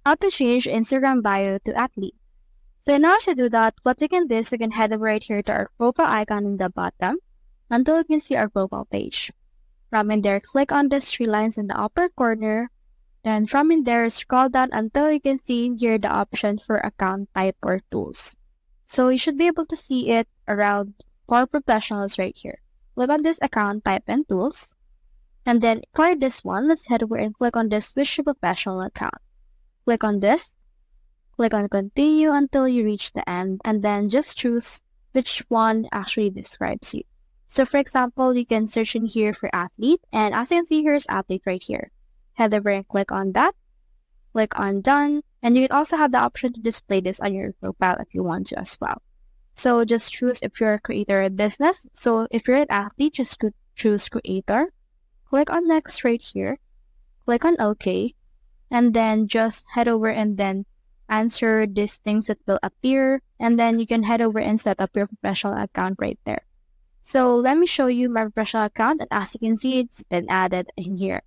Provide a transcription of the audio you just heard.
how to change Instagram bio to athlete. So in order to do that, what we can do is we can head over right here to our profile icon in the bottom until you can see our profile page. From in there, click on the three lines in the upper corner. Then from in there, scroll down until you can see here the option for account type or tools. So you should be able to see it around for professionals right here. Click on this account type and tools. And then for this one, let's head over and click on this switch to professional account. Click on this. Click on continue until you reach the end, and then just choose which one actually describes you. So for example, you can search in here for athlete, and as you can see, here's athlete right here. Head over and click on that. Click on done, and you can also have the option to display this on your profile if you want to as well. So just choose if you're a creator or business. So if you're an athlete, just choose creator. Click on next right here. Click on OK, and then just head over and then answer these things that will appear, and then you can head over and set up your professional account right there. So let me show you my professional account, and as you can see, it's been added in here.